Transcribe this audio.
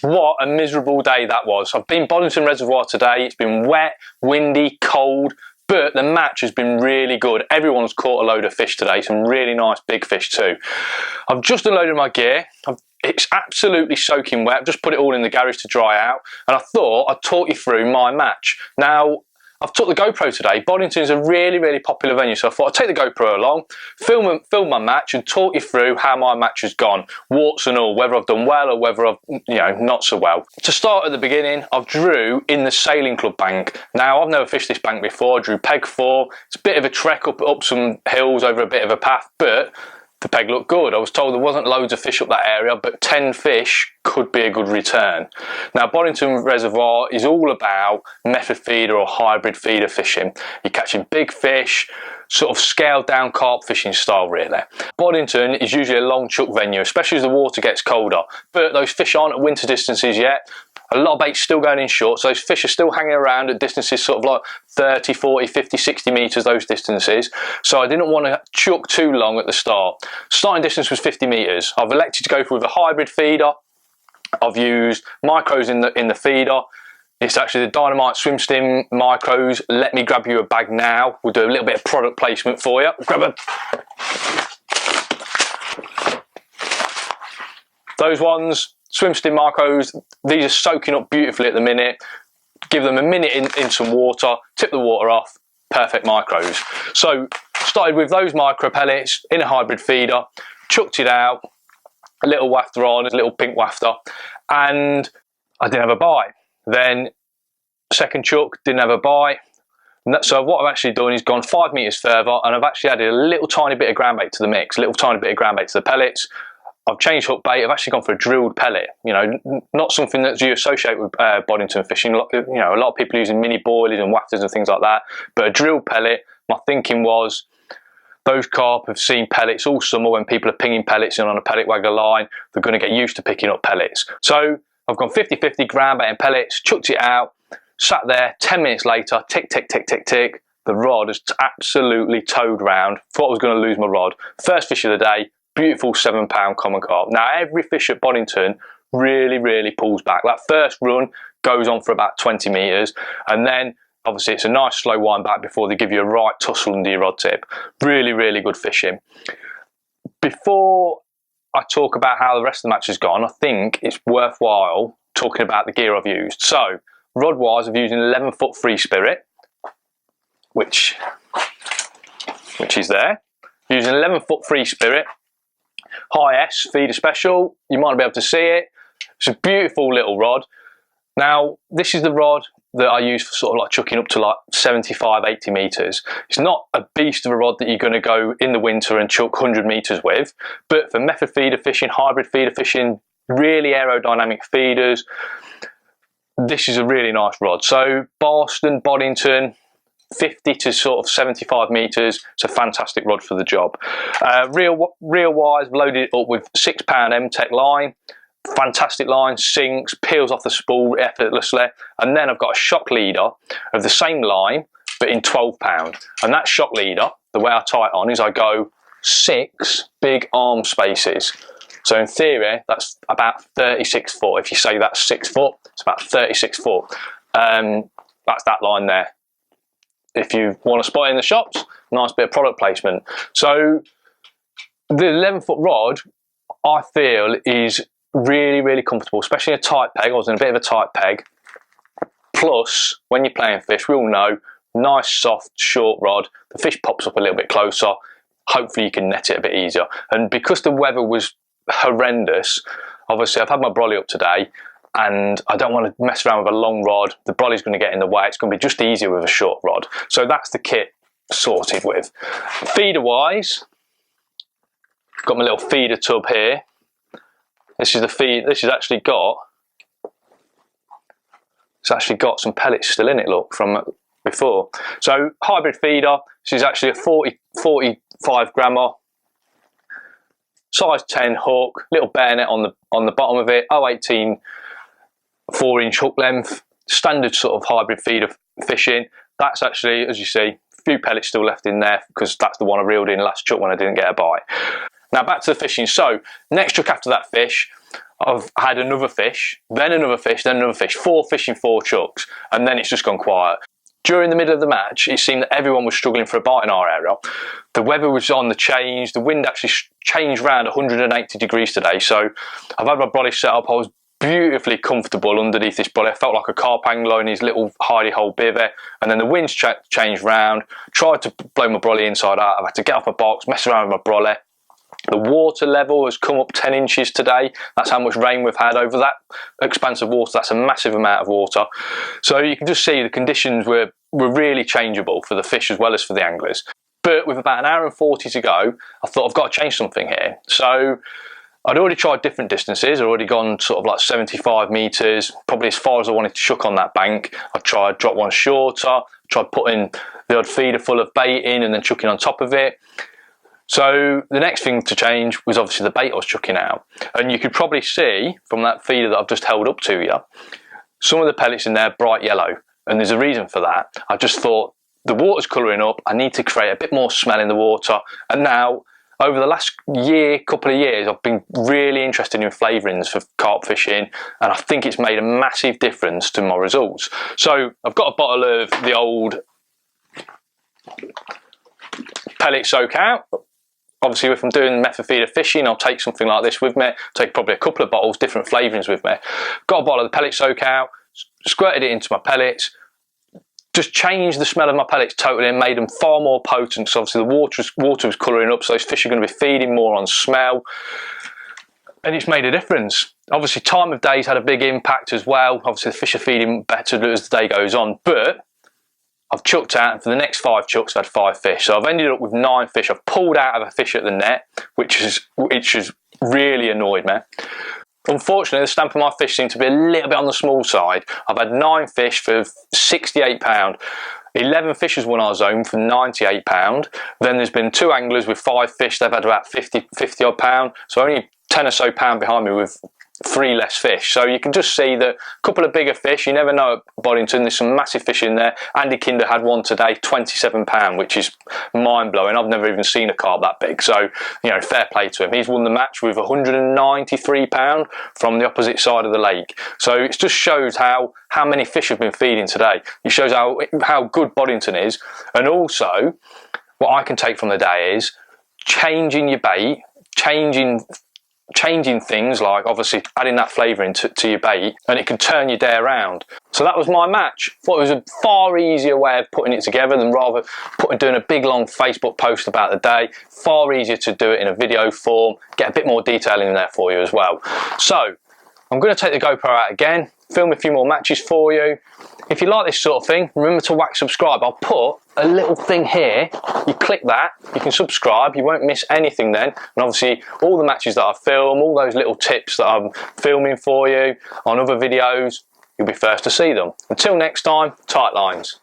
What a miserable day that was. I've been Boddington Reservoir today. It's been wet, windy, cold, but the match has been really good. Everyone's caught a load of fish today, some really nice big fish too. I've just unloaded my gear. It's absolutely soaking wet. I've just put it all in the garage to dry out, and I thought I'd talk you through my match. Now, I've took the GoPro today. Boddington's a really, really popular venue, so I thought I'd take the GoPro along, film my match and talk you through how my match has gone, warts and all, whether I've done well or whether I've, not so well. To start at the beginning, I drew in the sailing club bank. Now, I've never fished this bank before. I drew peg 4. It's a bit of a trek up some hills over a bit of a path, but the peg looked good. I was told there wasn't loads of fish up that area, but 10 fish could be a good return. Now, Boddington Reservoir is all about method feeder or hybrid feeder fishing. You're catching big fish, sort of scaled down carp fishing style really. Boddington is usually a long chuck venue, especially as the water gets colder, but those fish aren't at winter distances yet. A lot of bait's still going in short, so those fish are still hanging around at distances sort of like 30, 40, 50, 60 metres, those distances. So I didn't want to chuck too long at the start. Starting distance was 50 metres. I've elected to go with a hybrid feeder. I've used micros in the feeder. It's actually the Dynamite Swim Stim micros. Let me grab you a bag now. We'll do a little bit of product placement for you. Grab a... Those ones, Swim Stim micros, these are soaking up beautifully at the minute. Give them a minute in some water, tip the water off, perfect micros. So started with those micro pellets in a hybrid feeder, chucked it out, a little wafter on, a little pink wafter, and I didn't have a bite. Then second chuck, didn't have a bite. So what I've actually done is gone 5 metres further, and I've actually added a little tiny bit of ground bait to the mix, a little tiny bit of ground bait to the pellets. I've changed hook bait. I've actually gone for a drilled pellet. Not something that you associate with Boddington fishing. A lot of people using mini boilies and wafters and things like that. But a drilled pellet, my thinking was, those carp have seen pellets all summer when people are pinging pellets in on a pellet wagger line. They're going to get used to picking up pellets. So I've gone 50-50 ground bait and pellets, chucked it out, sat there. 10 minutes later, tick, tick, tick, tick, tick. The rod has absolutely towed round. Thought I was going to lose my rod. First fish of the day. Beautiful 7-pound common carp. Now, every fish at Boddington really, really pulls back. That first run goes on for about 20 metres, and then obviously it's a nice slow wind back before they give you a right tussle under your rod tip. Really, really good fishing. Before I talk about how the rest of the match has gone, I think it's worthwhile talking about the gear I've used. So, rod-wise, I've used an 11-foot free spirit, which is there. Using an 11-foot free spirit. High S feeder special, you might not be able to see it. It's a beautiful little rod. Now, this is the rod that I use for sort of like chucking up to like 75, 80 metres. It's not a beast of a rod that you're going to go in the winter and chuck 100 metres with, but for method feeder fishing, hybrid feeder fishing, really aerodynamic feeders, this is a really nice rod. So Boston, Boddington, 50 to sort of 75 metres, it's a fantastic rod for the job. Reel-wise, loaded it up with 6-pound M-Tech line, fantastic line, sinks, peels off the spool effortlessly, and then I've got a shock leader of the same line, but in 12-pound. And that shock leader, the way I tie it on is I go 6 big arm spaces. So in theory, that's about 36 foot. If you say that's 6 foot, it's about 36 foot. That's that line there. If you want to spot it in the shops, nice bit of product placement. So the 11-foot rod, I feel, is really, really comfortable, especially in a tight peg. I was in a bit of a tight peg. Plus, when you're playing fish, we all know, nice, soft, short rod. The fish pops up a little bit closer. Hopefully you can net it a bit easier. And because the weather was horrendous, obviously I've had my brolly up today, and I don't want to mess around with a long rod. The brolly's going to get in the way. It's going to be just easier with a short rod. So that's the kit sorted with. Feeder wise, got my little feeder tub here. This is the feed. This has actually got. It's actually got some pellets still in it. Look, from before. So hybrid feeder. This is actually a 45 grammer. Size 10 hook. Little bayonet on the bottom of it. 0.18. 4-inch hook length, standard sort of hybrid feeder fishing. That's actually, as you see, a few pellets still left in there because that's the one I reeled in last chuck when I didn't get a bite. Now back to the fishing. So next chuck after that fish, I've had another fish, then another fish, then another fish, 4 fish in 4 chucks, and then it's just gone quiet. During the middle of the match, it seemed that everyone was struggling for a bite in our area. The weather was on the change, the wind actually changed around 180 degrees today, so I've had my brolly set up. I was beautifully comfortable underneath this brolly. I felt like a carp angler in his little hidey hole bivvy, and then the wind's changed round, tried to blow my brolly inside out. I've had to get off my box, mess around with my brolly. The water level has come up 10 inches today. That's how much rain we've had over that expanse of water. That's a massive amount of water. So you can just see the conditions were really changeable for the fish as well as for the anglers. But with about 1 hour and 40 to go, I thought I've got to change something here. So I'd already tried different distances. I'd already gone sort of like 75 metres, probably as far as I wanted to chuck on that bank. I tried drop one shorter, tried putting the odd feeder full of bait in and then chucking on top of it. So the next thing to change was obviously the bait I was chucking out. And you could probably see from that feeder that I've just held up to you, some of the pellets in there bright yellow. And there's a reason for that. I just thought the water's colouring up, I need to create a bit more smell in the water. And now, over the last couple of years, I've been really interested in flavourings for carp fishing, and I think it's made a massive difference to my results. So I've got a bottle of the old pellet soak out. Obviously, if I'm doing method feeder fishing, I'll take something like this with me. Take probably a couple of bottles, different flavourings with me. Got a bottle of the pellet soak out, squirted it into my pellets, just changed the smell of my pellets totally and made them far more potent. So obviously the water was colouring up, so those fish are going to be feeding more on smell. And it's made a difference. Obviously, time of day's had a big impact as well. Obviously, the fish are feeding better as the day goes on, but I've chucked out, and for the next 5 chucks, I've had 5 fish. So I've ended up with 9 fish. I've pulled out of a fish at the net, which has really annoyed me. Unfortunately, the stamp of my fish seemed to be a little bit on the small side. I've had 9 fish for £68. 11 fish has won our zone for £98. Then there's been 2 anglers with 5 fish. They've had about 50 odd pound. So only 10 or so pound behind me with 3 less fish. So you can just see that a couple of bigger fish. You never know at Boddington, there's some massive fish in there. Andy Kinder had one today, £27, which is mind-blowing. I've never even seen a carp that big. So, you know, fair play to him. He's won the match with £193 from the opposite side of the lake. So it just shows how many fish have been feeding today. It shows how good Boddington is. And also, what I can take from the day is changing your bait, changing things, like obviously adding that flavouring to your bait, and it can turn your day around. So that was my match. Thought it was a far easier way of putting it together than doing a big long Facebook post about the day. Far easier to do it in a video form, get a bit more detail in there for you as well. So I'm going to take the GoPro out again, film a few more matches for you. If you like this sort of thing, remember to whack subscribe. I'll put a little thing here. You click that, you can subscribe. You won't miss anything then. And obviously, all the matches that I film, all those little tips that I'm filming for you on other videos, you'll be first to see them. Until next time, tight lines.